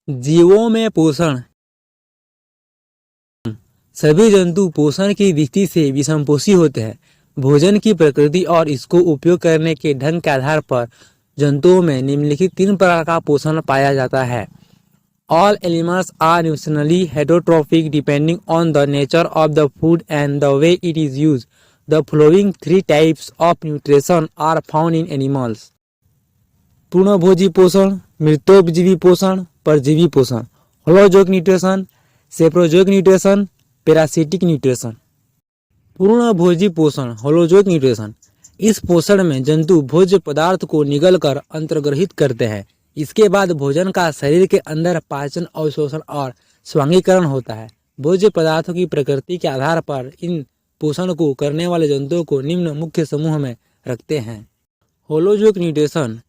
जीवों में पोषण। सभी जंतु पोषण की दृष्टि से विषमपोषी होते हैं। भोजन की प्रकृति और इसको उपयोग करने के ढंग के आधार पर जंतुओं में निम्नलिखित 3 प्रकार का पोषण पाया जाता है। All animals are nutritionally heterotrophic depending on the nature of the food and the way it is used. The following 3 types of nutrition are found in animals. पूर्णभोजी पोषण, मृतोपजीवी पोषण, परजीवी पोषण, holozoic nutrition, saprozoic nutrition, parasitic nutrition. पूर्णभोजी पोषण, holozoic nutrition. इस पोषण में जंतु भोज्य पदार्थ को निगलकर अंतर्ग्रहित करते हैं। इसके बाद भोजन का शरीर के अंदर पाचन, अवशोषण और स्वांगीकरण होता है। भोज्य पदार्थों की प्रकृति के आधार पर इन पोषण को करने वाले जंतुओं को निम्न मुख्य समूह में रखते हैं। Holozoic nutrition.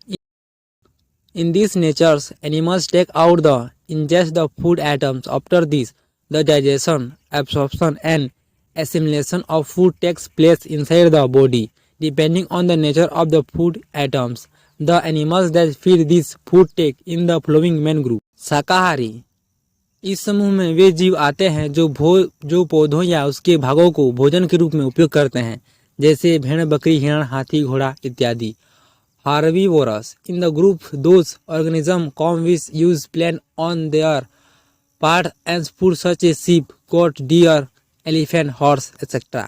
In these natures, animals take out the ingest the food atoms. After this, the digestion, absorption, and assimilation of food takes place inside the body. Depending on the nature of the food atoms, the animals that feed this food take in the following main group. शाकाहारी। इस समूह में वे जीव आते हैं जो पौधों या उसके भागों को भोजन के रूप में उपयोग करते हैं, जैसे भेड़, बकरी, हिरण, हाथी, घोड़ा इत्यादि। Herbivorous. In the group, those organisms come which use plant on their part as food such as sheep, goat, deer, elephant, horse, etc.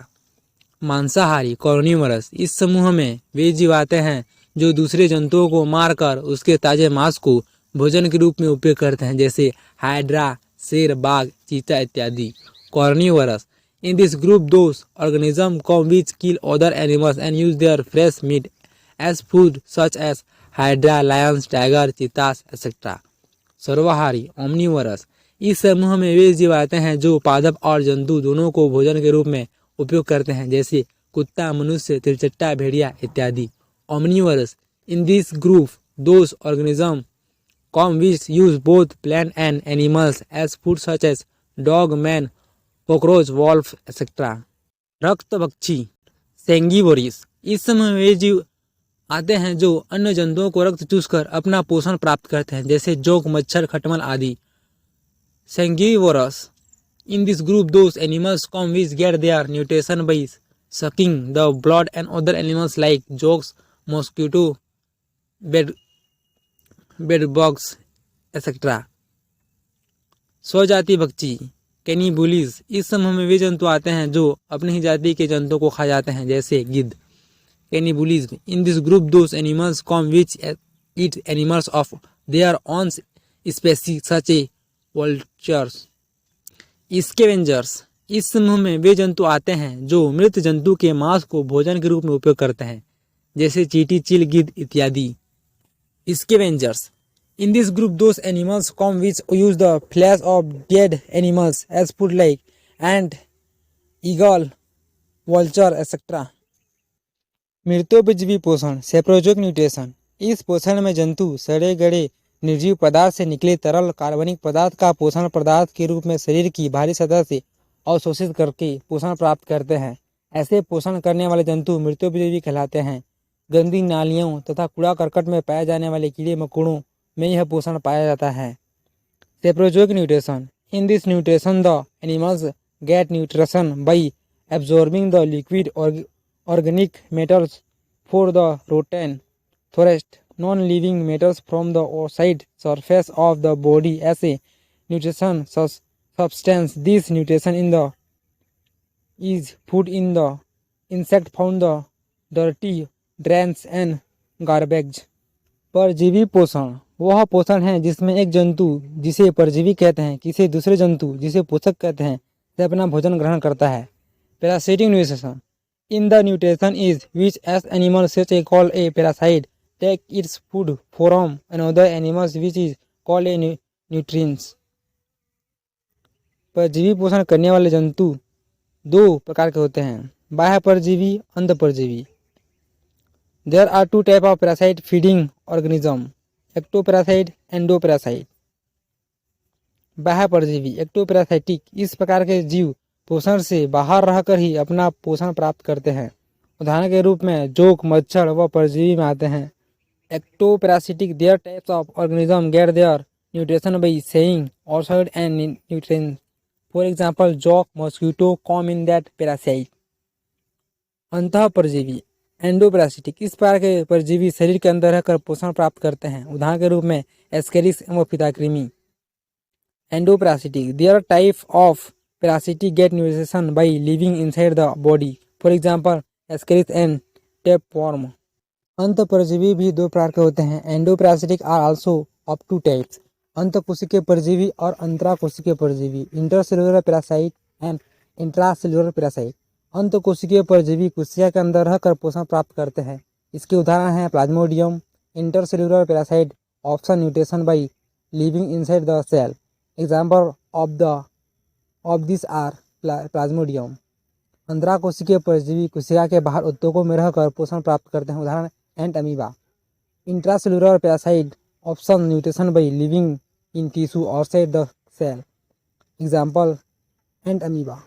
मांसाहारी कार्निवरस। इस समूह में वे जीव आते हैं जो दूसरे जंतुओं को मारकर उसके ताजे मांस को भोजन के रूप में उपयोग करते हैं, जैसे हाइड्रा, शेर, बाघ, चीता इत्यादि। Carnivorous. In this group, those organisms come which kill other animals and use their fresh meat as food such as hydra, lions, tiger, cheetahs, etc. सर्वाहारी omnivorous। इस समूह में वे जीव आते हैं जो पादप और जंतु दोनों को भोजन के रूप में उपयोग करते हैं, जैसे कुत्ता, मनुष्य, तिलचट्टा, भेड़िया इत्यादि। omnivorous। In this group, those organisms come which use both plant and animals as food such as dog, man, cockroach, wolf, etc. रक्तभक्षी सेंगिवोरिस। इस समूह में वे जीव आते हैं जो अन्य जंतुओं को रक्त चूसकर अपना पोषण प्राप्त करते हैं, जैसे जोंक, मच्छर, खटमल आदि। Sangivorous। In this group, those animals come which get their nutrition by sucking the blood and other animals like jokes, mosquito, bedbugs, etc. स्वजाति भक्षी कैनिबुलिस। इस समूह में वे जंतु आते हैं जो अपनी ही जाति के जंतुओं को खा जाते हैं, जैसे गिद्ध। Cannibalism। In this group, those animals come which eat animals of their own species such as vultures. Scavengers। इस समूह में वे जंतु आते हैं जो मृत जंतु के मांस को भोजन के रूप में उपयोग करते हैं, जैसे चींटी, चील, गिद्ध इत्यादि। Scavengers। In this group, those animals come which use the flesh of dead animals as food like ant, eagle, vulture, etc. मृतोपजीवी पोषण सेप्रोजोइक न्यूट्रिशन। इस पोषण में जंतु सड़े गले निर्जीव पदार्थ से निकले तरल कार्बनिक पदार्थ का पोषण पदार्थ के रूप में शरीर की बाहरी सतह से अवशोषित करके पोषण प्राप्त करते हैं। ऐसे पोषण करने वाले जंतु मृतोपजीवी कहलाते हैं। गंदी नालियों तथा कूड़ा करकट में पाए जाने वाले कीड़े मकोड़ों में यह पोषण पाया जाता है। Saprozoic nutrition. In this nutrition the animals get nutrition by absorbing the liquid organic metals for the rotten forest non-living metals from the outside surface of the body as a nutrition substance. This nutrition is food in the insect found the dirty drains and garbage. परजीवी पोषण वह पोषण है जिसमें एक जंतु जिसे परजीवी कहते हैं किसी दूसरे जंतु जिसे पोषक कहते हैं से अपना भोजन ग्रहण करता है। Parasitic nutrition. In the nutrition is which as animals such as called a parasite take its food from another animals which is called a nutrients. परजीवी पोषण करने वाले जंतु दो प्रकार के होते हैं, बाह्य परजीवी, अंत परजीवी। There are two types of parasite feeding organism, ectoparasite, endoparasite. बाह्य परजीवी एक्टोपैरासाइटिक। इस प्रकार के जीव पोषण से बाहर रहकर ही अपना पोषण प्राप्त करते हैं। उदाहरण के रूप में जोंक, मच्छर व परजीवी में आते हैं। Ectoparasitic. Their types of organism get their nutrition by saying outside and nutrients. For example, jock, mosquito come in that parasite. अंतः परजीवी एंडोपैरासिटिक, इस प्रकार के परजीवी शरीर के अंदर रहकर पोषण प्राप्त करते हैं। उदाहरण के रूप में एस्केरिस एवं फिताकृमि। Endoparasitic, there type of parasitic get nutrition by living inside the body. For example Ascaris and tapeworm. अंत परजीवी भी दो प्रकार के होते हैं। Endoparasitic are also of two types, अंतःकोशिकीय परजीवी और अंतराकोशिकीय परजीवी। Intercellular parasite and intracellular parasite. अंतःकोशिकीय परजीवी कोशिका के अंदर रहकर पोषण प्राप्त करते हैं। इसके उदाहरण हैं Plasmodium. Intercellular parasite option nutrition by living inside the cell. Example of this are Plasmodium. अंतराकोशिकीय परजीवी कोशिका के बाहर ऊतकों में रहकर पोषण प्राप्त करते हैं। उदाहरण Entamoeba. Intracellular parasite option nutrition by living in tissue outside the cell. Example ant amoeba.